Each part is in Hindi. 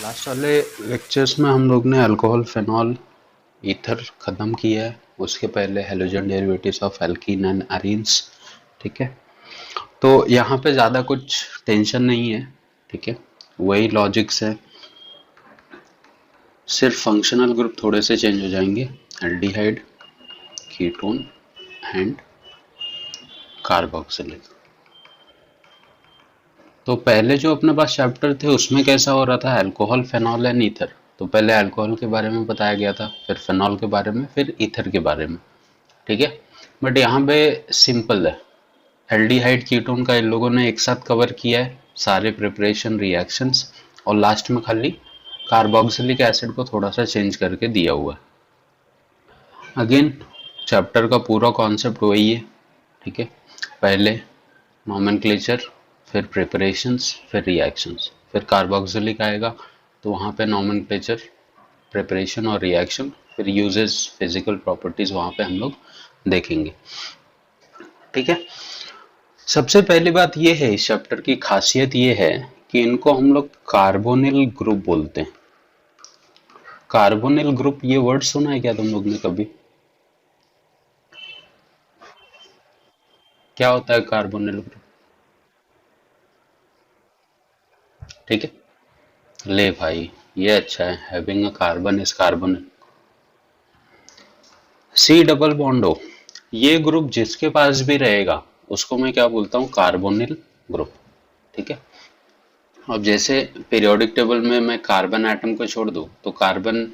लास्ट वाले लेक्चर्स में हम लोग ने अल्कोहल, फेनॉल, ईथर खत्म किया है। उसके पहले halogen derivatives of alkene and arenes. ठीक है, तो यहाँ पे ज़्यादा कुछ टेंशन नहीं है। ठीक है, वही लॉजिक्स है, सिर्फ फंक्शनल ग्रुप थोड़े से चेंज हो जाएंगे। Aldehyde, ketone and carboxylic. तो पहले जो अपने पास चैप्टर थे उसमें कैसा हो रहा था, अल्कोहल, फेनॉल एंड ईथर। तो पहले अल्कोहल के बारे में बताया गया था, फिर फेनॉल के बारे में, फिर ईथर के बारे में। ठीक है, बट यहाँ पे सिंपल है। एल्डिहाइड, कीटोन का इन लोगों ने एक साथ कवर किया है, सारे प्रिपरेशन, रिएक्शंस, और लास्ट में खाली कार्बोक्सिलिक एसिड को थोड़ा सा चेंज करके दिया हुआ है। अगेन चैप्टर का पूरा कॉन्सेप्ट वही है। ठीक है, पहले नोमेनक्लेचर, फिर प्रिपरेशंस, फिर रिएक्शंस, फिर कार्बोक्सिलिक आएगा तो वहाँ पे नोमेनक्लेचर, प्रिपरेशन और रिएक्शन, फिर यूजेस, फिजिकल प्रॉपर्टीज वहाँ पे हम लोग देखेंगे। ठीक है, सबसे पहली बात ये है, इस चैप्टर की खासियत ये है कि इनको हम लोग कार्बोनिल ग्रुप बोलते हैं। कार्बोनिल ग्रुप, ये वर्ड सुना है क्या तुम लोग ने कभी? क्या होता है कार्बोनिल ग्रुप? ठीक है, ले भाई, ये अच्छा है, having a carbon is carbon. C double bond हो, ये ग्रुप जिसके पास भी रहेगा उसको मैं क्या बोलता हूँ, कार्बोनिल ग्रुप। ठीक है, अब जैसे पीरियोडिक टेबल में मैं कार्बन एटम को छोड़ दूं तो कार्बन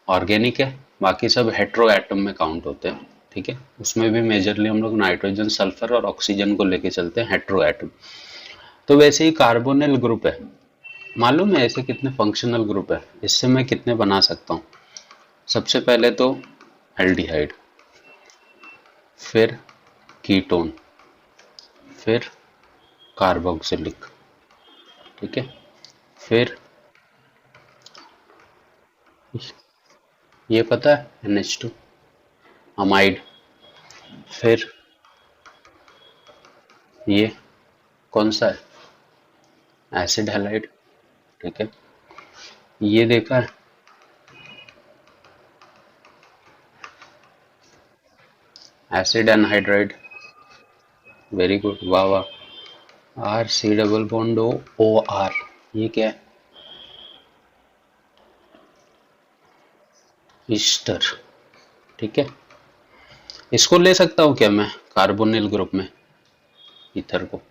ऑर्गेनिक है, बाकी सब हेट्रो एटम में काउंट होते हैं। ठीक है, उसमें भी मेजरली हम लोग नाइट्रोजन, सल्फर और ऑक्सीजन को लेके चलते हैं, हेट्रो एटम। तो वैसे ही कार्बोनिल ग्रुप है। मालूम है ऐसे कितने फंक्शनल ग्रुप है, इससे मैं कितने बना सकता हूँ? सबसे पहले तो एल्डिहाइड, फिर कीटोन, फिर कार्बोक्सिलिक। ठीक है, फिर ये पता है NH2, अमाइड, फिर ये कौन सा है, एसिड हैलाइड। ठीक है, ये देखा है, एसिड एनहाइड्राइड। वेरी गुड, वाह वाह। R C double bond O, O R, ये क्या है, ईस्टर। ठीक है, इसको ले सकता हूँ क्या मैं कार्बोनिल ग्रुप में, ईथर को?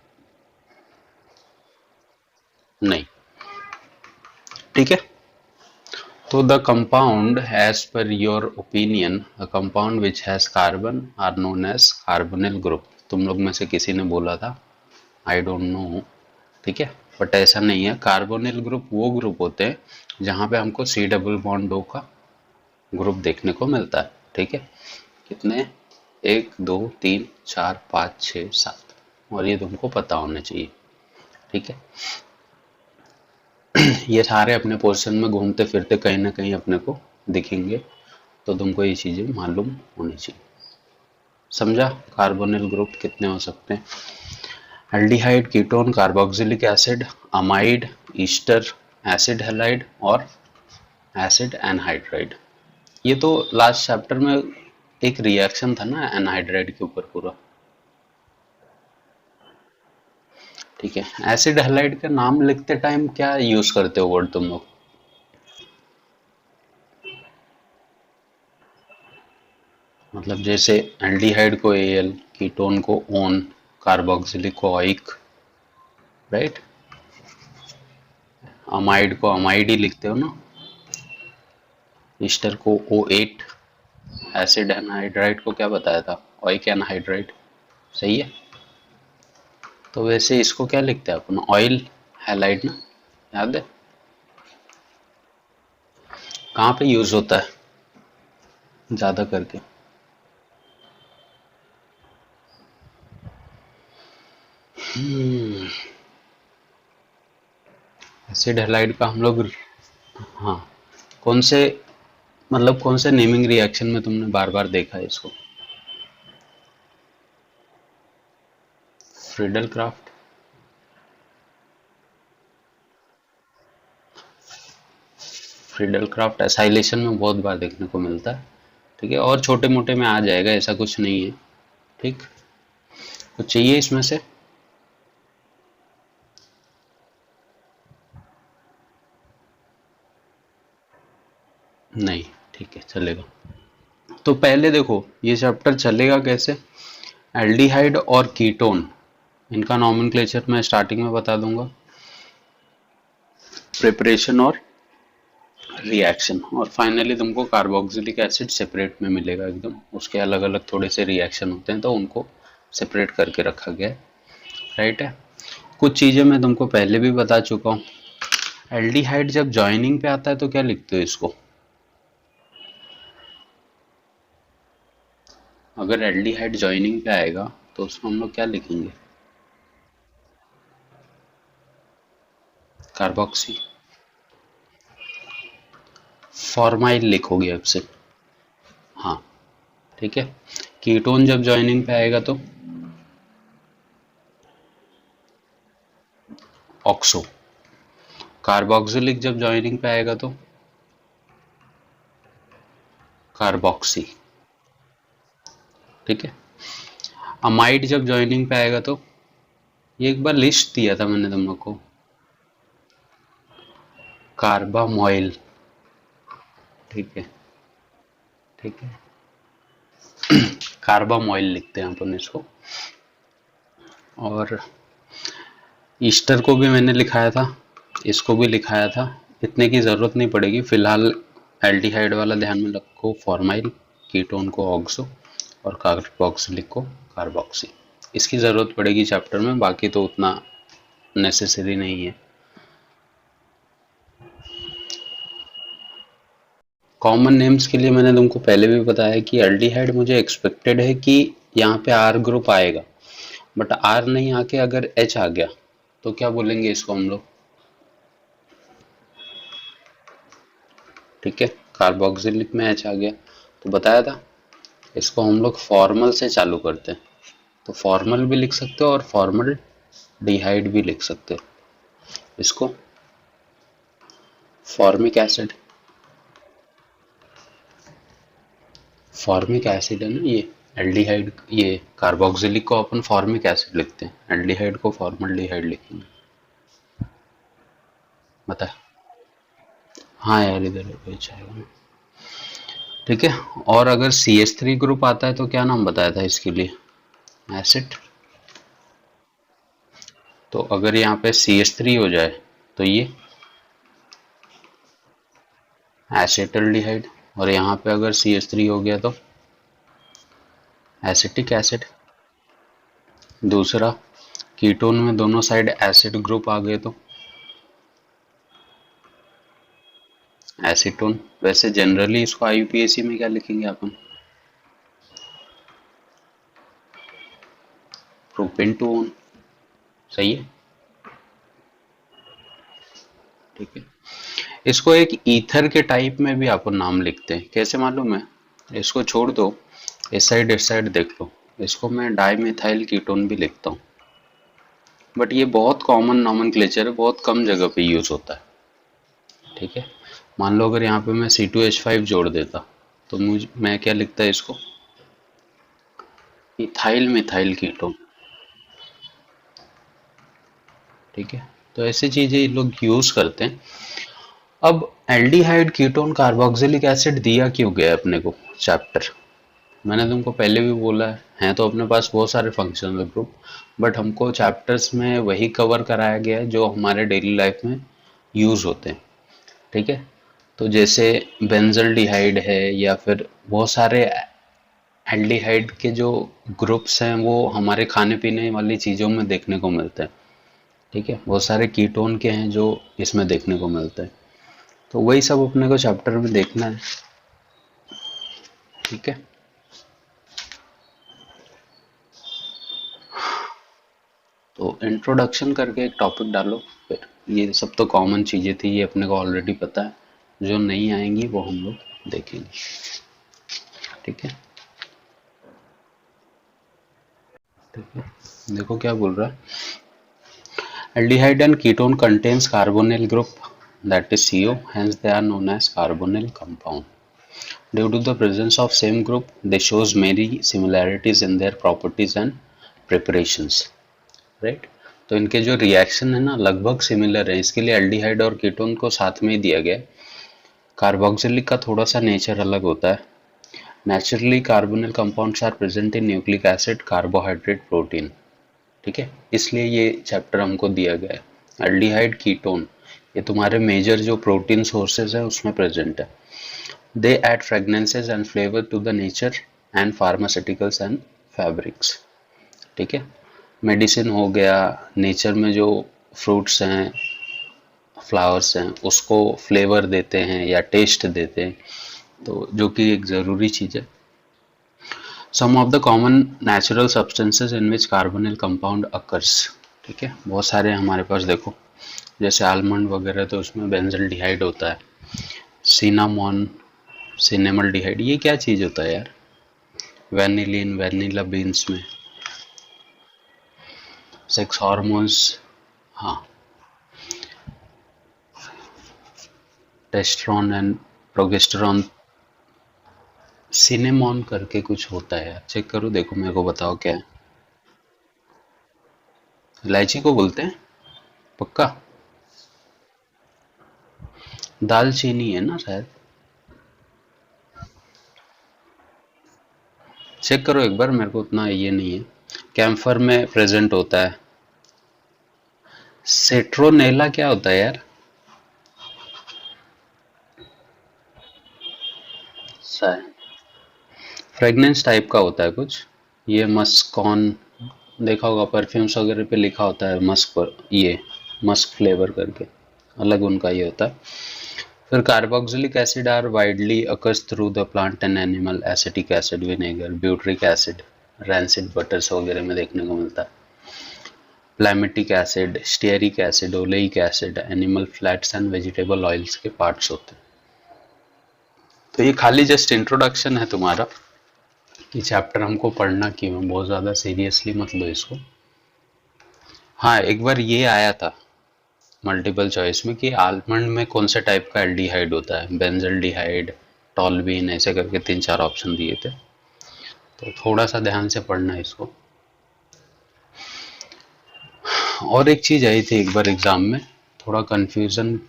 नहीं। ठीक है, तो the compound, as per your opinion, a compound which has carbon are known as carbonyl group। तुम लोग में से किसी ने बोला था, आई डोंट नो। ठीक है, बट ऐसा नहीं है। कार्बोनिल ग्रुप वो ग्रुप होते हैं जहाँ पे हमको सी डबल बॉन्ड ओ का ग्रुप देखने को मिलता है। ठीक है, कितने, 1 2 3 4 5 6 7, और ये तुमको पता होना चाहिए। ठीक है, ये सारे अपने पोर्शन में घूमते फिरते कहीं ना कहीं अपने को दिखेंगे, तो तुमको ये चीजें मालूम होनी चाहिए। समझा कार्बोनिल ग्रुप कितने हो सकते हैं? Aldehyde, ketone, carboxylic acid, amide, Easter, acid halide और एसिड एनहाइड्राइड। ये तो लास्ट चैप्टर में एक रिएक्शन था ना एनहाइड्राइड के ऊपर पूरा। ठीक है, एसिड हैलाइड का नाम लिखते टाइम क्या यूज करते हो वर्ड तुम लोग? मतलब जैसे एल्डिहाइड को एल, कीटोन को ओन, कार्बोक्सिलिक को ऑइक, राइट? अमाइड को अमाइड ही लिखते हो ना, ईस्टर को O8, एसिड एनहाइड्राइड को क्या बताया था, ऑइक एनहाइड्राइड। सही है, तो वैसे इसको क्या लिखते हैं अपन, ऑयल हैलाइड ना, याद है? कहाँ पे यूज होता है ज्यादा करके? एसिड हैलाइड का हम लोग, हाँ, कौन से, मतलब कौन से नेमिंग रिएक्शन में तुमने बार बार देखा है इसको? Friedel craft, Friedel Crafts acylation में बहुत बार देखने को मिलता है, ठीक है, और छोटे मोटे में आ जाएगा, ऐसा कुछ नहीं है, ठीक। कुछ चाहिए इसमें से? नहीं, ठीक है, चलेगा। तो पहले देखो ये चैप्टर चलेगा कैसे। एल्डिहाइड और कीटोन, इनका नॉमेनक्लेचर मैं स्टार्टिंग में बता दूंगा, प्रिपरेशन और रिएक्शन, और फाइनली तुमको कार्बोक्सिलिक एसिड सेपरेट में मिलेगा एकदम, उसके अलग अलग थोड़े से रिएक्शन होते हैं तो उनको सेपरेट करके रखा गया है, राइट है। कुछ चीज़ें मैं तुमको पहले भी बता चुका हूँ। एल्डिहाइड जब जॉइनिंग पे आता है तो क्या लिखते हो इसको? अगर एल्डिहाइड जॉइनिंग पे आएगा तो उसमें हम लोग क्या लिखेंगे? कार्बोक्सी, फॉर्माइल लिखोगे अब से, हाँ, ठीक है। कीटोन जब जॉइनिंग पे आएगा तो ऑक्सो, कार्बोक्सिलिक जब जॉइनिंग पे आएगा तो कार्बोक्सी, ठीक है। अमाइड जब जॉइनिंग पे आएगा तो, ये एक बार लिस्ट दिया था मैंने तुम लोग को, कार्बामोइल, ठीक है, ठीक है, कार्बामोइल लिखते हैं अपन इसको। और ईस्टर को भी मैंने लिखाया था, इसको भी लिखाया था, इतने की ज़रूरत नहीं पड़ेगी फिलहाल। एल्डिहाइड वाला ध्यान में रखो, फॉर्माइल, कीटोन को ऑक्सो और कार्बोक्सिलिक को कार्बोक्सी, इसकी ज़रूरत पड़ेगी चैप्टर में, बाकी तो उतना नेसेसरी नहीं है। कॉमन नेम्स के लिए मैंने तुमको पहले भी बताया कि एल्डिहाइड मुझे एक्सपेक्टेड है कि यहाँ पे आर ग्रुप आएगा, बट आर नहीं आके अगर एच आ गया तो क्या बोलेंगे इसको हम लोग? ठीक है, कार्बोक्सिलिक में एच आ गया तो बताया था, इसको हम लोग फॉर्मल से चालू करते हैं, तो फॉर्मल भी लिख सकते हो और फॉर्मल डिहाइड भी लिख सकते हो, इसको फॉर्मिक एसिड, फॉर्मिक एसिड है ना ये, एल्डिहाइड, ये कार्बोक्सिलिक को अपन फॉर्मिक एसिड लिखते हैं, एल्डिहाइड को फॉर्मल्डिहाइड लिखेंगे, बता। हाँ यार, इधर एच आएगा, ठीक है। और अगर CH3 ग्रुप आता है तो क्या नाम बताया था इसके लिए? एसिड। तो अगर यहाँ पे CH3 हो जाए तो ये एसिटल्डिहाइड, और यहाँ पे अगर CH3 हो गया तो एसिटिक एसिड। दूसरा, कीटोन में दोनों साइड एसिड ग्रुप आ गए तो एसीटोन। वैसे जनरली इसको IUPAC में क्या लिखेंगे अपन? प्रोपेंटोन, सही है, ठीक है। इसको एक ईथर के टाइप में भी अपन नाम लिखते हैं, कैसे मालूम है? इसको छोड़ दो, इस साइड देख लो, इसको मैं डाइमेथाइल कीटोन भी लिखता हूँ, बट ये बहुत कॉमन नॉमेनक्लेचर है, बहुत कम जगह पे यूज होता है, ठीक है। मान लो अगर यहाँ पे मैं C2H5 जोड़ देता तो मैं क्या लिखता है इसको? इथाइल मिथाइल कीटोन, ठीक है। तो ऐसी चीजें ये लोग यूज करते हैं। अब एल्डिहाइड कीटोन कार्बोक्सिलिक एसिड दिया क्यों गया अपने को चैप्टर? मैंने तुमको पहले भी बोला है तो अपने पास बहुत सारे फंक्शनल ग्रुप, बट हमको चैप्टर्स में वही कवर कराया गया है जो हमारे डेली लाइफ में यूज होते हैं, ठीक है। तो जैसे बेंजल्डिहाइड है, या फिर बहुत सारे एल्डिहाइड के जो ग्रुप्स हैं वो हमारे खाने पीने वाली चीज़ों में देखने को मिलते हैं, ठीक है। बहुत सारे कीटोन के हैं जो इसमें देखने को मिलते हैं, तो वही सब अपने को चैप्टर में देखना है, ठीक है। तो इंट्रोडक्शन करके एक टॉपिक डालो, फिर ये सब तो कॉमन चीज़ें थी, ये अपने को ऑलरेडी पता है, जो नहीं आएंगी वो हम लोग देखेंगे, ठीक है, ठीक है। देखो क्या बोल रहा है, aldehyde and ketone contains carbonyl group that is CO, hence they are known as carbonyl compound. Due to the presence of same group, they shows many similarities in their properties and preparations, right? तो इनके जो रिएक्शन है ना लगभग सिमिलर है, इसके लिए एल्डिहाइड और कीटोन को साथ में ही दिया गया है। कार्बोक्सिलिक का थोड़ा सा नेचर अलग होता है। Naturally carbonyl compounds are present in nucleic acid, carbohydrate, protein, ठीक है, इसलिए ये चैप्टर हमको दिया गया है। एल्डिहाइड, कीटोन, ये तुम्हारे मेजर जो प्रोटीन सोर्सेज है उसमें प्रेजेंट है। They add fragrances and flavour to the nature and pharmaceuticals and fabrics, ठीक है। मेडिसिन हो गया, नेचर में जो फ्रूट्स हैं, फ्लावर्स हैं, उसको फ्लेवर देते हैं या टेस्ट देते हैं, तो जो कि एक ज़रूरी चीज़ है। Some of the common natural substances in which carbonyl compound occurs, ठीक है, बहुत सारे हमारे पास देखो, जैसे आलमंड वगैरह तो उसमें बेंजल्डिहाइड होता है, सिनामॉन, सिनेमल्डिहाइड, ये क्या चीज़ होता है यार, वैनिलिन, वैनिला बीन्स में, सेक्स हार्मोन्स, हाँ, टेस्टोस्टेरोन एंड प्रोजेस्टेरोन, सिनेमॉन करके कुछ होता है यार, चेक करो, देखो मेरे को बताओ क्या है। इलायची को बोलते हैं पक्का? दालचीनी है ना शायद, चेक करो एक बार, मेरे को उतना ये नहीं है। कैम्फर में प्रेजेंट होता है। सेट्रोनेला क्या होता है यार? फ्रेगनेंस टाइप का होता है कुछ, ये मस्कॉन, देखा होगा परफ्यूम्स वगैरह पे लिखा होता है मस्क पर, ये मस्क फ्लेवर करके, अलग उनका ये होता है। फिर carboxylic acid are widely occurs through the plant and animal, acetic acid, vinegar, butyric acid, rancid butters वगैरह में देखने को मिलता है। Palmitic acid, stearic acid, oleic acid, animal fats and vegetable oils के पार्ट्स होते हैं। तो ये खाली जस्ट इंट्रोडक्शन है तुम्हारा, ये चैप्टर हमको पढ़ना क्यों है, बहुत ज़्यादा सीरियसली मत लो इसको। हाँ, एक बार ये आया था मल्टीपल चॉइस में कि आलमंड में कौन से टाइप का एल्डिहाइड होता है, बेंजल्डिहाइड, टॉल्बीन, ऐसे करके 3-4 ऑप्शन दिए थे, तो थोड़ा सा ध्यान से पढ़ना इसको। और एक चीज़ आई थी एक बार एग्ज़ाम में, थोड़ा कन्फ्यूज़न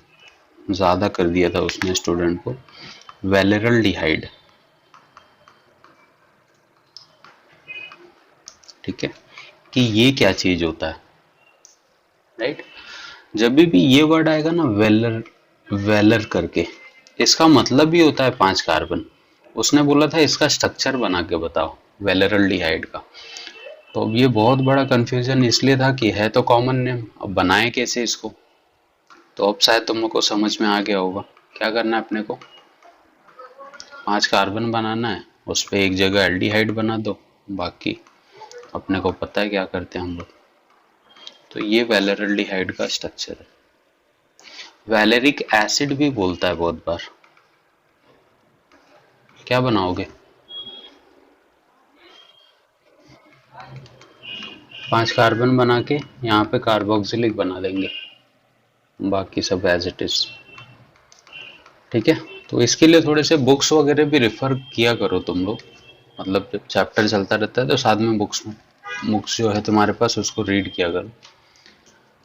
ज़्यादा कर दिया था उसने स्टूडेंट को, वेलेरल्डिहाइड, ठीक है, कि ये क्या चीज़ होता है, राइट। जब भी ये वर्ड आएगा ना वेलर, वेलर करके, इसका मतलब भी होता है 5 कार्बन। उसने बोला था इसका स्ट्रक्चर बना के बताओ वेलेरल्डिहाइड का, तो अब ये बहुत बड़ा कंफ्यूजन इसलिए था कि है तो कॉमन नेम, अब बनाए कैसे इसको, तो अब शायद तुम लोग को समझ में आ गया होगा। क्या करना है अपने को, 5 कार्बन बनाना है, उस पर एक जगह एल्डिहाइड बना दो, बाकी अपने को पता है क्या करते हैं हम लोग। तो ये वेलेरल्डिहाइड का स्ट्रक्चर है। वैलेरिक एसिड भी बोलता है बहुत बार। क्या बनाओगे, 5 कार्बन बना के यहाँ पे कार्बोक्सिलिक बना देंगे, बाकी सब एज इट इज, ठीक है। तो इसके लिए थोड़े से बुक्स वगैरह भी रेफर किया करो तुम लोग, मतलब जब चैप्टर चलता रहता है तो साथ में बुक्स जो है तुम्हारे पास उसको रीड किया करो,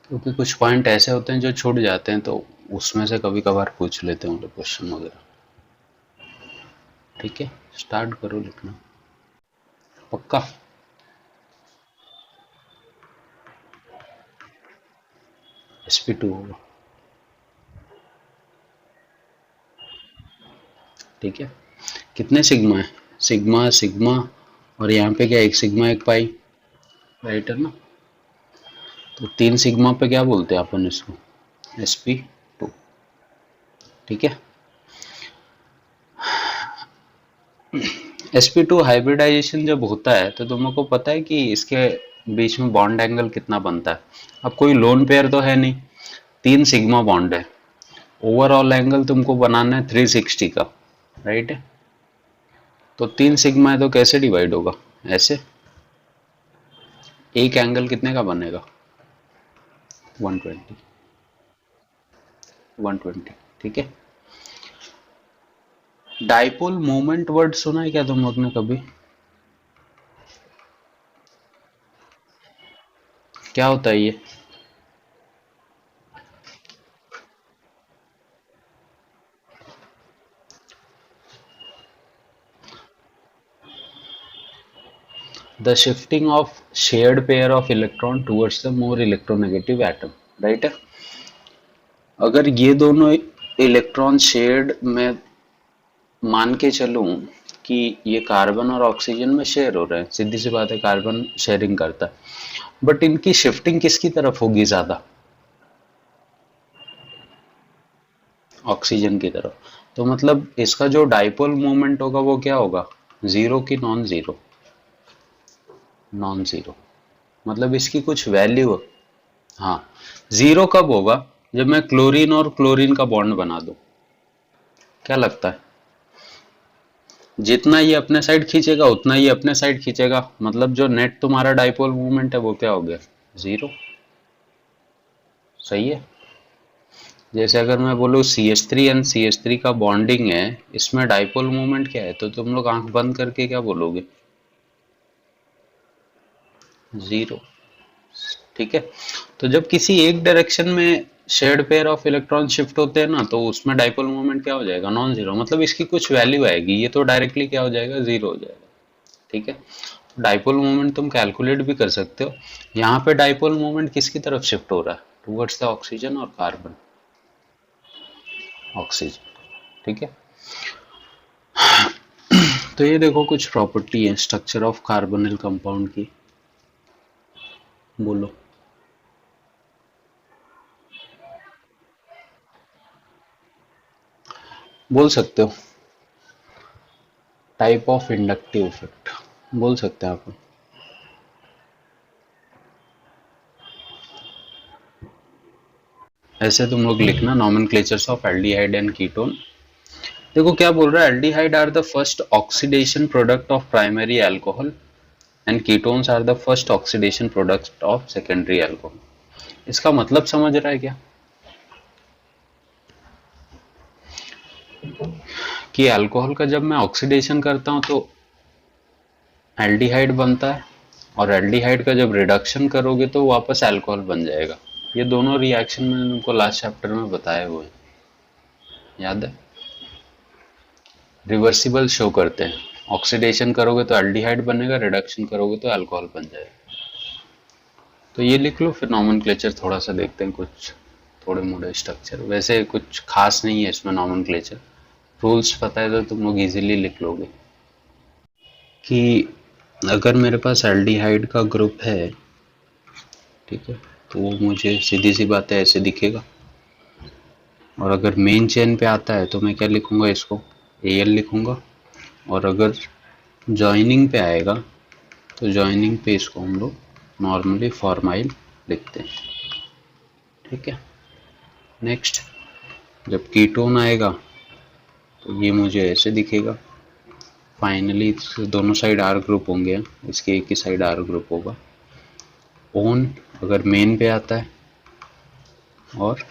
क्योंकि कुछ पॉइंट ऐसे होते हैं जो छूट जाते हैं, तो उसमें से कभी कभार पूछ लेते हैं क्वेश्चन वगैरह, ठीक है। स्टार्ट करो लिखना, पक्का। sp2 होगा, ठीक है। कितने सिग्मा है, सिग्मा सिग्मा, और यहाँ पे क्या, एक सिग्मा एक पाई, राइट है ना। तो 3 सिग्मा पे क्या बोलते हैं अपन इसको, sp2, ठीक है। sp2 हाइब्रिडाइजेशन जब होता है तो तुम लोग को पता है कि इसके बीच में बॉन्ड एंगल कितना बनता है। अब कोई लोन पेयर तो है नहीं, 3 सिग्मा बॉन्ड है, ओवरऑल एंगल तुमको बनाना है 360 का, राइट है। तो 3 सिग्मा है तो कैसे डिवाइड होगा, ऐसे, एक एंगल कितने का बनेगा, 120, 120। ठीक है। डाइपोल मोमेंट वर्ड सुना है क्या तुम लोग ने कभी? क्या होता है ये? The shifting of shared pair of electron towards the more electronegative atom, right. अगर ये दोनों इलेक्ट्रॉन शेयर्ड में मान के चलूं कि ये कार्बन और ऑक्सीजन में शेयर हो रहे हैं, सीधी सी बात है, कार्बन शेयरिंग करता है, बट इनकी शिफ्टिंग किसकी तरफ होगी ज्यादा? ऑक्सीजन की तरफ। तो मतलब इसका जो डाइपोल मोमेंट होगा वो क्या होगा? जीरो की नॉन जीरो? Non zero. मतलब इसकी कुछ वैल्यू। हाँ। जीरो कब होगा? जब मैं क्लोरीन और क्लोरीन का बॉन्ड बना दूं। क्या लगता है? जितना ये अपने साइड खींचेगा उतना ही अपने साइड खींचेगा, मतलब जो नेट तुम्हारा डाइपोल मूवमेंट है वो क्या हो गया? जीरो। सही है। जैसे अगर मैं बोलूँ CH3 का बॉन्डिंग है, इसमें डाइपोल मूवमेंट क्या है, तो तुम लोग आंख बंद करके क्या बोलोगे? जीरो। ठीक है। तो जब किसी एक डायरेक्शन में shared pair of electron shift होते हैं ना, तो उसमें डाइपोल मूवमेंट क्या हो जाएगा? Non zero. मतलब इसकी कुछ वैल्यू आएगी, ये तो डायरेक्टली क्या हो जाएगा? जीरो हो जाएगा। ठीक है। डाइपोल मोमेंट तुम कैलकुलेट भी कर सकते हो। यहाँ पे डाइपोल मोमेंट किसकी तरफ शिफ्ट हो रहा है? टुवर्ड्स द ऑक्सीजन और कार्बन। ऑक्सीजन। ठीक है। तो ये देखो कुछ प्रॉपर्टी है स्ट्रक्चर ऑफ कार्बोनिल कंपाउंड की। बोलो। बोल सकते हो। टाइप ऑफ इंडक्टिव इफेक्ट बोल सकते हैं आप। ऐसे तुम लोग लिखना nomenclatures of aldehyde and ketone. देखो क्या बोल रहा है, aldehyde are the first oxidation product of primary alcohol and ketones are the first oxidation product of secondary alcohol. इसका मतलब समझ रहा है क्या? कि अल्कोहल का जब मैं ऑक्सीडेशन करता हूं तो एल्डिहाइड बनता है, और एल्डिहाइड का जब रिडक्शन करोगे तो वापस अल्कोहल बन जाएगा। ये दोनों रिएक्शन मैंने तुमको लास्ट चैप्टर में बताए हुए हैं, याद है? रिवर्सिबल शो करते हैं। ऑक्सीडेशन करोगे तो एल्डिहाइड बनेगा, रिडक्शन करोगे तो अल्कोहल बन जाएगा। तो ये लिख लो, फिर नॉमेनक्लेचर थोड़ा सा देखते हैं, कुछ थोड़े मोड़े स्ट्रक्चर, वैसे कुछ खास नहीं है इसमें नॉमेनक्लेचर। रूल्स पता है तो तुम लोग इजीली लिख लोगे। कि अगर मेरे पास एल्डिहाइड का ग्रुप है, ठीक है, तो वो मुझे सीधी सी बात है ऐसे दिखेगा। और अगर मेन चेन पे आता है तो मैं क्या लिखूंगा? इसको Al लिखूंगा। और अगर जॉइनिंग पे आएगा तो जॉइनिंग पे इसको हम लोग नॉर्मली फॉर्माइल लिखते हैं। ठीक है। नेक्स्ट, जब कीटोन आएगा तो ये मुझे ऐसे दिखेगा। फाइनली दोनों साइड आर ग्रुप होंगे, इसके एक ही साइड आर ग्रुप होगा। ओन अगर मेन पे आता है, और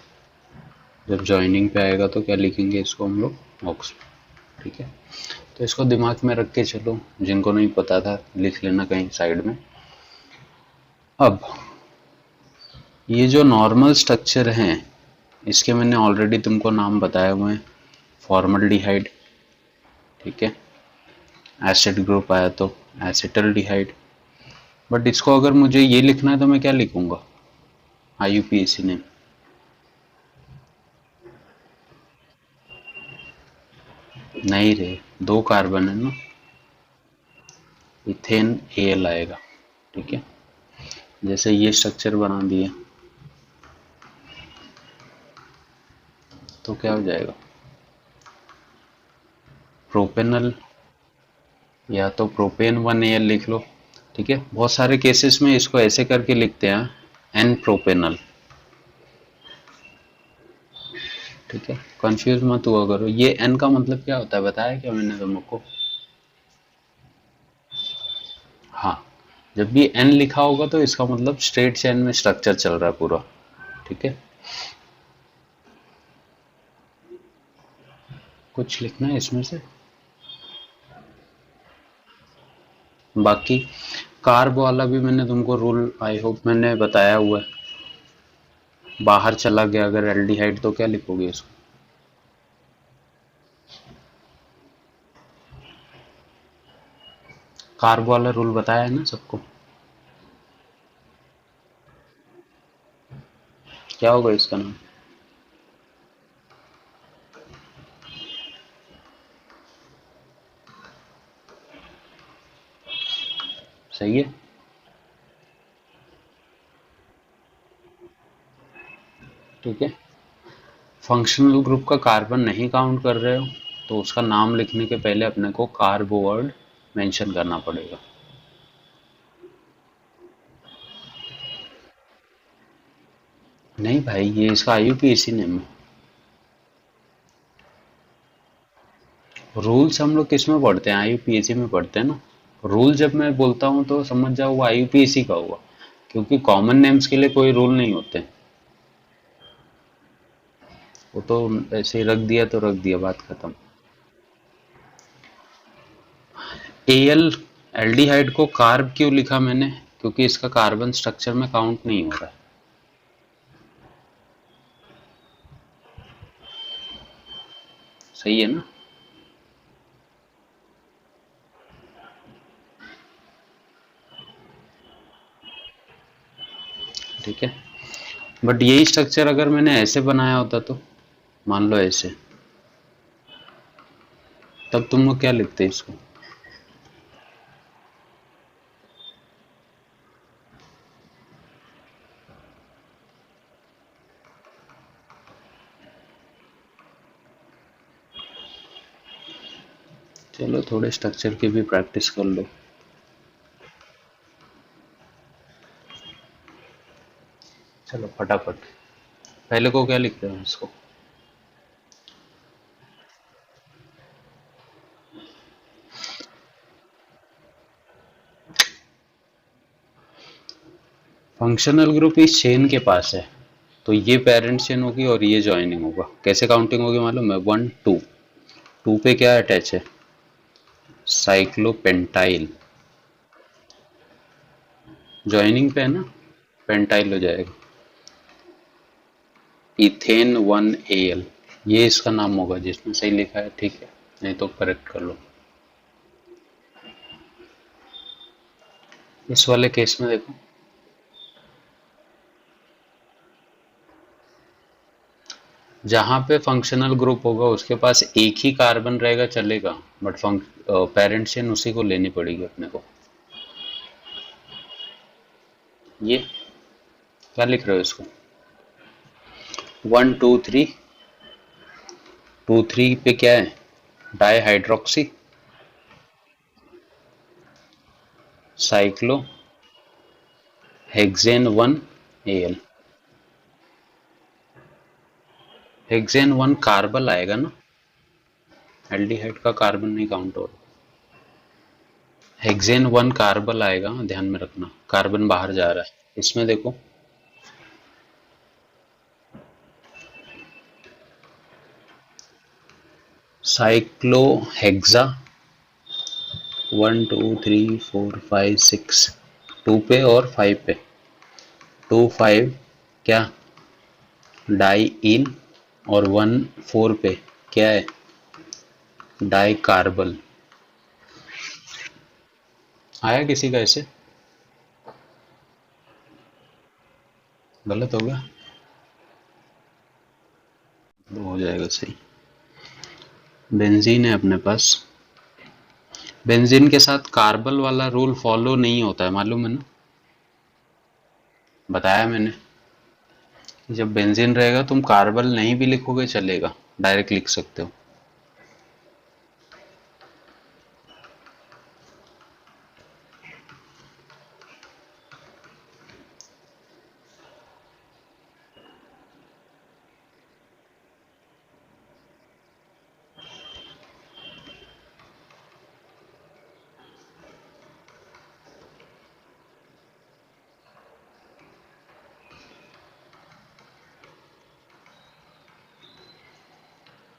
जब जॉइनिंग पे आएगा तो क्या लिखेंगे? इसको हम लोग ऑक्स। ठीक है। तो इसको दिमाग में रख के चलो, जिनको नहीं पता था लिख लेना कहीं साइड में। अब ये जो नॉर्मल स्ट्रक्चर हैं, इसके मैंने ऑलरेडी तुमको नाम बताए हुए हैं। फॉर्मल्डिहाइड, ठीक है, एसिड ग्रुप आया तो एसिटल्डिहाइड। बट इसको अगर मुझे ये लिखना है तो मैं क्या लिखूंगा? IUPAC ने। नहीं रे, दो कार्बन है ना, इथेन Al आएगा। ठीक है। जैसे ये स्ट्रक्चर बना दिया तो क्या हो जाएगा? प्रोपेनल, या तो प्रोपेन 1Al लिख लो। ठीक है। बहुत सारे केसेस में इसको ऐसे करके लिखते हैं, एन प्रोपेनल। ठीक है। कंफ्यूज मत हुआ करो। ये एन का मतलब क्या होता है बताया क्या मैंने तुमको? हाँ। जब भी एन लिखा होगा तो इसका मतलब स्ट्रेट चेन में स्ट्रक्चर चल रहा है पूरा। ठीक है। कुछ लिखना है इसमें से? बाकी कार्ब वाला भी मैंने तुमको रूल आई होप मैंने बताया हुआ है। बाहर चला गया अगर एल्डिहाइड तो क्या लिखोगे इसको? कार्ब वाला रूल बताया है ना सबको? क्या होगा इसका नाम? सही है। ठीक है। फंक्शनल ग्रुप का कार्बन नहीं काउंट कर रहे हो तो उसका नाम लिखने के पहले अपने को कार्ब वर्ड मेंशन करना पड़ेगा। नहीं भाई, ये इसका आईयूपीएसी नेम है। रूल्स हम लोग किस में पढ़ते हैं? आईयूपीएसी में पढ़ते हैं ना। रूल जब मैं बोलता हूँ तो समझ जाओ वो आईयूपीएसी का हुआ, क्योंकि कॉमन नेम्स के लिए कोई रूल नहीं होते। वो तो ऐसे ही रख दिया तो रख दिया, बात खत्म। एल एल्डिहाइड को कार्ब क्यों लिखा मैंने? क्योंकि इसका कार्बन स्ट्रक्चर में काउंट नहीं हो रहा है। सही है ना? ठीक है। बट यही स्ट्रक्चर अगर मैंने ऐसे बनाया होता तो, मान लो ऐसे, तब तुम लोग क्या लिखते इसको? चलो थोड़े स्ट्रक्चर की भी प्रैक्टिस कर लो। चलो फटाफट, पहले को क्या लिखते हैं इसको? फंक्शनल ग्रुप इस चेन के पास है, तो ये पेरेंट चेन होगी और ये ज्वाइनिंग होगा। कैसे काउंटिंग होगी मालूम है? 1 2। 2 पे क्या अटैच है? साइक्लोपेंटाइल। ज्वाइनिंग पे है ना, पेंटाइल हो जाएगा। इथेन 1 AL, ये इसका नाम होगा जिसमें सही लिखा है। ठीक है, नहीं तो करेक्ट कर लो। इस वाले केस में देखो, जहां पे फंक्शनल ग्रुप होगा उसके पास एक ही कार्बन रहेगा चलेगा, बट पेरेंट चेन उसी को लेनी पड़ेगी अपने को। ये क्या लिख रहे हो इसको? 1 2 3। 2 3 पे क्या है? Di hydroxy cyclo hexane 1 AL। Hexane 1 carbon आएगा ना, एल्डिहाइड का कार्बन नहीं काउंट हो रहा। हेक्सेन 1 कार्बन आएगा, ध्यान में रखना, कार्बन बाहर जा रहा है। इसमें देखो, साइक्लोहेक्सा 1 2 3 4 5 6, 2 पे और 5 पे। 2 5 क्या? Diene. और 1 4 पे क्या है? डाई कार्बल। आया किसी का ऐसे? गलत हो गया तो हो जाएगा सही। बेंजीन है अपने पास। बेंजीन के साथ कार्बल वाला रूल फॉलो नहीं होता है, मालूम है ना? बताया मैंने। जब बेंजीन रहेगा तुम कार्बल नहीं भी लिखोगे चलेगा, डायरेक्ट लिख सकते हो।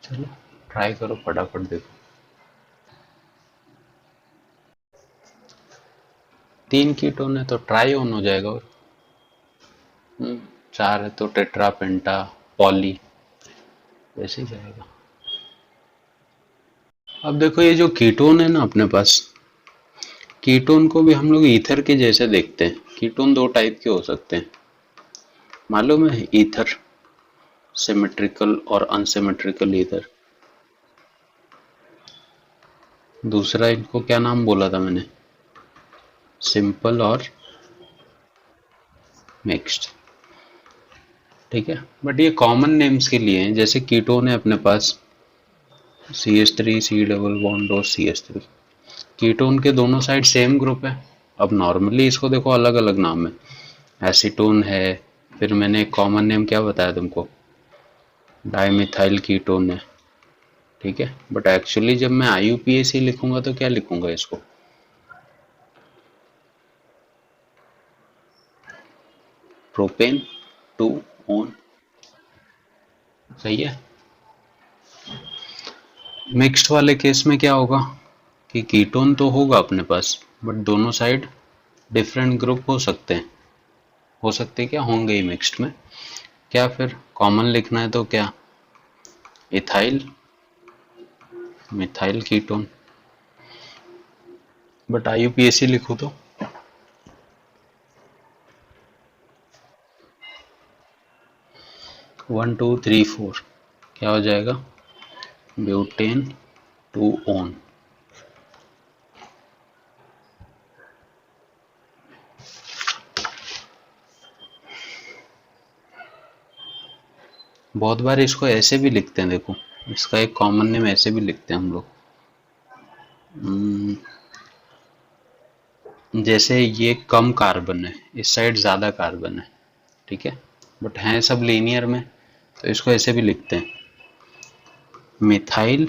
चलो ट्राई करो फटाफट देखो। 3 कीटोन है तो ट्राई ऑन हो जाएगा। और 4 है तो टेट्रा पेंटा पॉली, वैसे ही जाएगा। अब देखो ये जो कीटोन है ना अपने पास, कीटोन को भी हम लोग ईथर के जैसे देखते हैं। कीटोन दो टाइप के हो सकते हैं, मालूम है? ईथर सिमेट्रिकल और अनसिमेट्रिकल ईथर। दूसरा इनको क्या नाम बोला था मैंने? सिंपल और मिक्स्ड। ठीक है, बट ये कॉमन नेम्स के लिए हैं। जैसे कीटोन है अपने पास CH3 C डबल बॉन्ड और CH3। कीटोन के दोनों साइड सेम ग्रुप है। अब नॉर्मली इसको देखो अलग अलग नाम है, एसीटोन है, फिर मैंने एक कॉमन नेम क्या बताया तुमको, डाइमिथाइल कीटोन है। ठीक है, बट एक्चुअली जब मैं IUPAC लिखूंगा तो क्या लिखूंगा इसको? Propane 2 on. सही है। मिक्स्ड वाले केस में क्या होगा कि कीटोन तो होगा अपने पास, बट दोनों साइड डिफरेंट ग्रुप हो सकते हैं। हो सकते क्या होंगे ही मिक्स्ड में। क्या फिर कॉमन लिखना है तो क्या? Ethyl methyl ketone. But IUPAC लिखो तो 1 2 3 4 क्या हो जाएगा? Butane 2 on. बहुत बार इसको ऐसे भी लिखते हैं, देखो इसका एक कॉमन नेम ऐसे भी लिखते हैं हम लोग। जैसे ये कम कार्बन है, इस साइड ज्यादा कार्बन है, ठीक है, बट हैं सब लीनियर में, तो इसको ऐसे भी लिखते हैं, मिथाइल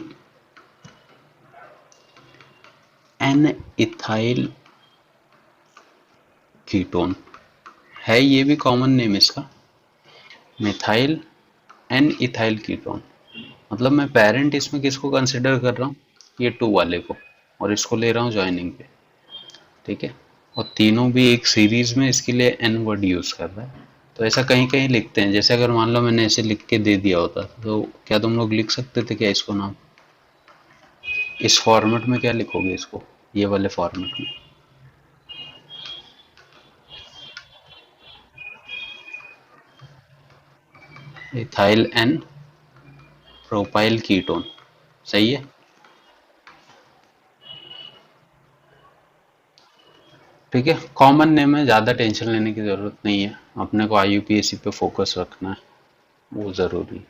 एन इथाइल कीटोन है। ये भी कॉमन नेम इसका, मिथाइल एन इथाइल कीटोन। मतलब मैं पेरेंट इसमें किसको कंसिडर कर रहा हूँ? ये 2 वाले को, और इसको ले रहा हूँ ज्वाइनिंग पे। ठीक है, और तीनों भी एक सीरीज में, इसके लिए एन वर्ड यूज कर रहा है। तो ऐसा कहीं कहीं लिखते हैं। जैसे अगर मान लो मैंने ऐसे लिख के दे दिया होता तो क्या तुम लोग लिख सकते थे क्या इसको नाम? इस फॉर्मेट में क्या लिखोगे इसको, ये वाले फॉर्मेट में? Ethyl n propyl ketone. सही है। ठीक है, कॉमन नेम है, ज़्यादा टेंशन लेने की ज़रूरत नहीं है। अपने को IUPAC पे फोकस रखना है, वो ज़रूरी है।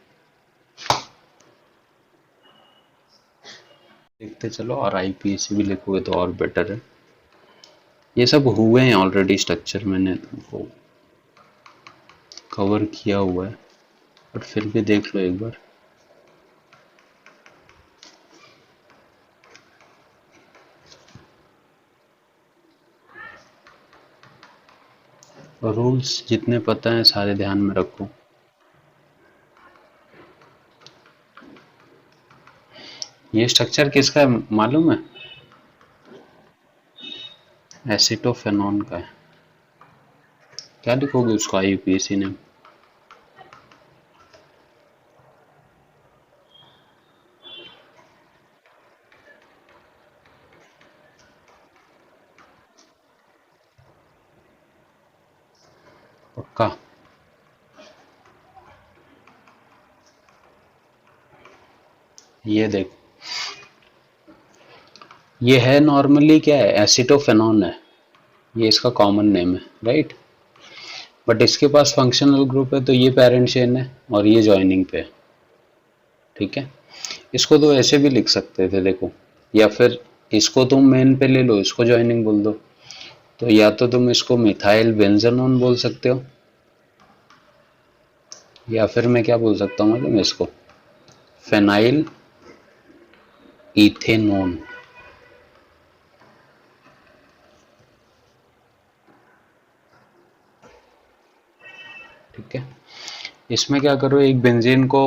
लिखते चलो, और IUPAC भी लिखोगे तो और बेटर है। ये सब हुए हैं ऑलरेडी स्ट्रक्चर, मैंने तुमको कवर किया हुआ है, बट फिर भी देख लो एक बार। रूल्स जितने पता है सारे ध्यान में रखो। ये स्ट्रक्चर किसका है मालूम है? एसिटोफेनॉन का है। क्या लिखोगे उसको IUPAC ने? पक्का? ये देख, ये है नॉर्मली क्या है, एसिटोफेनॉन है, ये इसका कॉमन नेम है, राइट। बट इसके पास फंक्शनल ग्रुप है, तो ये पेरेंट चेन है और ये ज्वाइनिंग पे है। ठीक है, इसको तो ऐसे भी लिख सकते थे देखो, या फिर इसको तुम मेन पे ले लो, इसको ज्वाइनिंग बोल दो। तो या तो तुम इसको मिथाइल बेंजनोन बोल सकते हो, या फिर मैं क्या बोल सकता हूँ मालूम है इसको, फेनाइल इथेनोन। ठीक है, इसमें क्या करो, एक बेंजीन को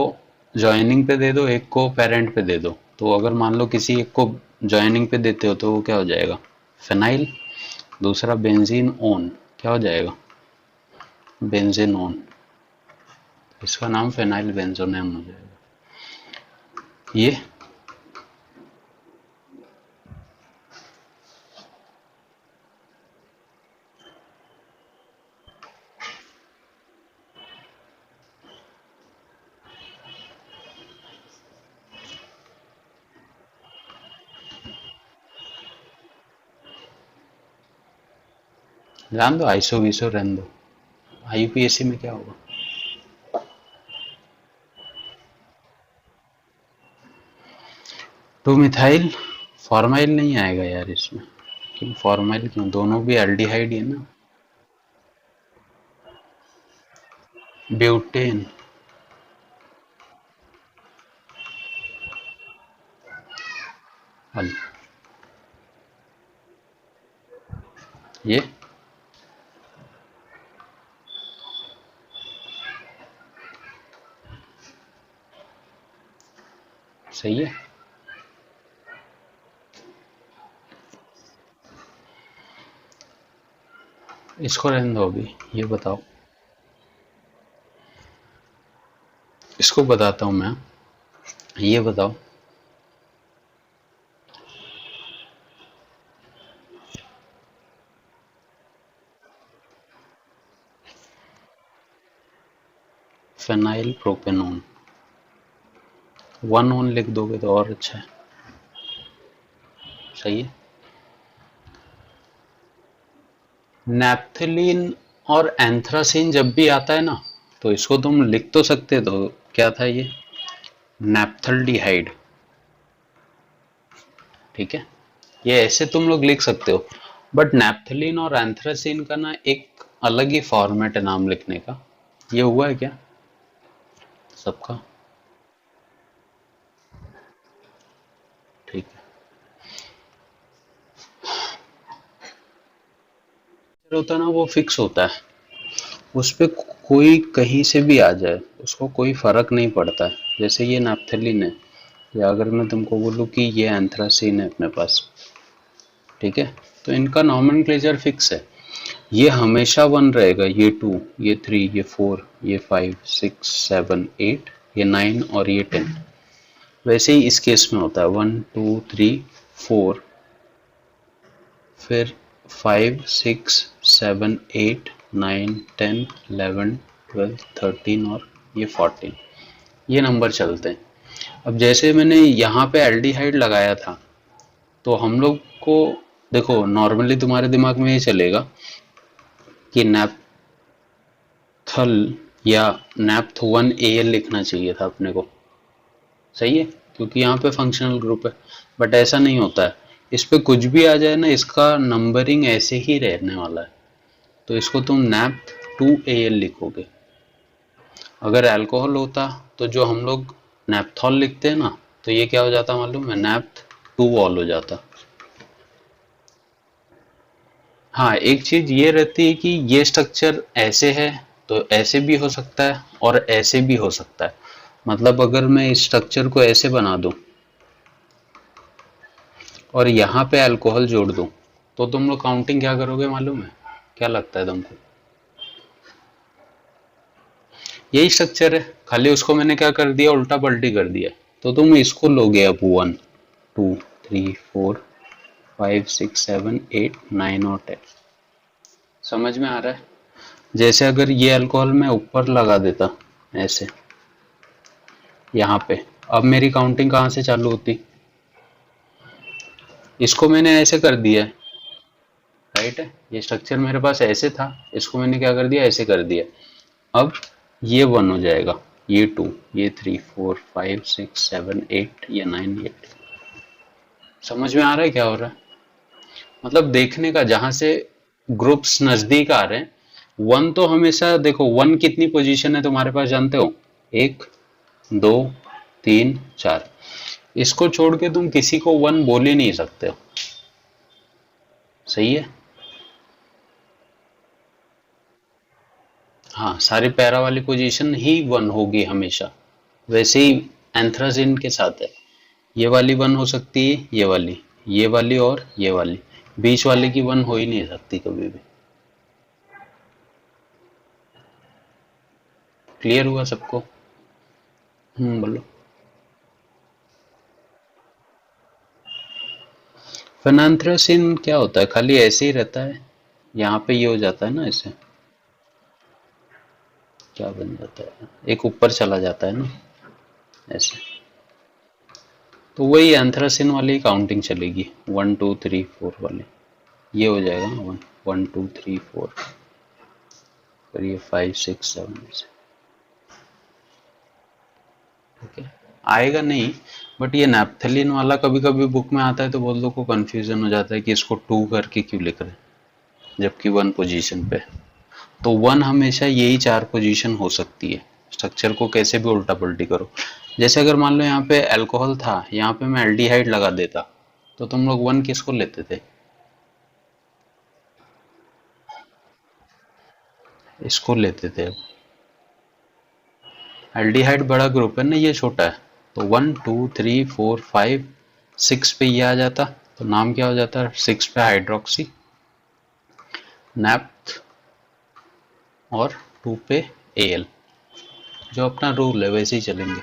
ज्वाइनिंग पे दे दो, एक को पेरेंट पे दे दो। तो अगर मान लो किसी एक को ज्वाइनिंग पे देते हो तो वो क्या हो जाएगा, फिनाइल। दूसरा बेंजीन ओन, क्या हो जाएगा, बेंजीन ओन। इसका नाम फिनाइल बेंजोनेम हो जाएगा। ये जान दो, आइसो वीसो रहने दो। आईयूपीएसी में क्या होगा, टू मिथाइल फॉर्माइल नहीं आएगा यार इसमें। क्यों फॉर्माइल, क्यों, दोनों भी एल्डिहाइड ही है ना। ब्यूटेन, ये सही है। इसको रहने दो अभी, ये बताओ, इसको बताता हूँ मैं। ये बताओ, फेनाइल प्रोपेनोन, वन ओन लिख दोगे तो और अच्छा है। सही है। नैप्थलीन और एंथ्रासीन जब भी आता है ना, तो इसको तुम लिख तो सकते, तो क्या था ये, नैप्थल्डिहाइड। ठीक है, ये ऐसे तुम लोग लिख सकते हो। बट नैप्थलीन और एंथ्रासीन का ना एक अलग ही फॉर्मेट है नाम लिखने का। ये हुआ है क्या सबका, ठीक है। होता है ना, वो फिक्स होता है, उस पे कोई कहीं से भी आ जाए उसको कोई फर्क नहीं पड़ता है। जैसे ये नैप्थलीन है, या अगर मैं तुमको बोलूँ कि ये एंथ्रासीन है अपने पास, ठीक है, तो इनका नॉमेनक्लेचर फिक्स है। ये हमेशा वन रहेगा, ये टू, ये थ्री, ये फोर, ये फाइव, सिक्स, सेवन, एट, ये नाइन और ये 10। वैसे ही इस केस में होता है, वन टू थ्री फोर, फिर five six seven eight nine 10 11 12 13 और ये 14, ये नंबर चलते हैं। अब जैसे मैंने यहाँ पे एल्डिहाइड लगाया था, तो हम लोग को देखो नॉर्मली तुम्हारे दिमाग में ये चलेगा कि नैप्थल या नैप्थ वन एल लिखना चाहिए था अपने को। सही है, क्योंकि यहाँ पे फंक्शनल ग्रुप है। बट ऐसा नहीं होता है, इस पे कुछ भी आ जाए ना, इसका नंबरिंग ऐसे ही रहने वाला है। तो इसको तुम नैप्थ टू एल लिखोगे। अगर अल्कोहल होता तो जो हम लोग नैप्थॉल लिखते हैं ना, तो ये क्या हो जाता मालूम है, नैप्थ टू ऑल हो जाता। हाँ, एक चीज ये रहती है कि ये स्ट्रक्चर ऐसे है तो ऐसे भी हो सकता है और ऐसे भी हो सकता है। मतलब अगर मैं इस स्ट्रक्चर को ऐसे बना दूं और यहाँ पे अल्कोहल जोड़ दूं, तो तुम लोग काउंटिंग क्या करोगे मालूम है, क्या लगता है तुमको, यही स्ट्रक्चर है, खाली उसको मैंने क्या कर दिया, उल्टा पलटी कर दिया। तो तुम इसको लोगे अब one two three four five six seven eight nine और 10। समझ में आ रहा है। जैसे अगर ये अल्कोहल मैं ऊपर लगा देता ऐसे यहाँ पे, अब मेरी काउंटिंग कहाँ से चालू होती, इसको मैंने ऐसे कर दिया है, राइट है, ये स्ट्रक्चर मेरे पास ऐसे था, इसको मैंने क्या कर दिया, ऐसे कर दिया। अब ये वन हो जाएगा, ये टू, ये three four five six seven eight, ये नाइन, ये 10। समझ में आ रहा है क्या हो रहा है, मतलब देखने का, जहां से ग्रुप्स नजदीक आ रहे हैं। वन तो हमेशा देखो, वन कितनी पोजीशन है तुम्हारे पास जानते हो, एक दो तीन चार, इसको छोड़ के तुम किसी को वन बोल ही नहीं सकते हो। सही है। हाँ, सारी पैरा वाली पोजीशन ही वन होगी हमेशा। वैसे ही एंथ्रासिन के साथ है, ये वाली वन हो सकती है, ये वाली और ये वाली, बीच वाले की वन हो ही नहीं सकती कभी भी। क्लियर हुआ सबको? बोलो। फेनांथ्रासिन क्या होता है, खाली ऐसे ही रहता है, यहाँ पे ये हो जाता है ना, ऐसे क्या बन जाता है, एक ऊपर चला जाता है ना ऐसे, तो वही एंथ्रासिन वाली काउंटिंग चलेगी, 1 2 3 4 वाली, ये हो जाएगा ना 1 1 2 3 4, फिर ये 5 6 7 ऐसे। ठीक है, आएगा नहीं, बट ये नैप्थेलिन वाला कभी कभी बुक में आता है तो बहुत लोग को कंफ्यूजन हो जाता है कि इसको 2 करके क्यों लिख रहे हैं जबकि 1 पोजीशन पे। तो 1 हमेशा यही 4 पोजीशन हो सकती है, स्ट्रक्चर को कैसे भी उल्टा पल्टी करो। जैसे अगर मान लो यहाँ पे अल्कोहल था, यहाँ पे मैं एल्डिहाइड लगा देता, तो तुम लोग 1 किसको लेते थे? इसको लेते थे। एल्डिहाइड बड़ा ग्रुप है ना, ये छोटा है, तो 1 2 3 4 5 6 पे ये आ जाता, तो नाम क्या हो जाता है, 6 पे हाइड्रोक्सी नैप्थ, और 2 पे एल। जो अपना रूल है वैसे ही चलेंगे।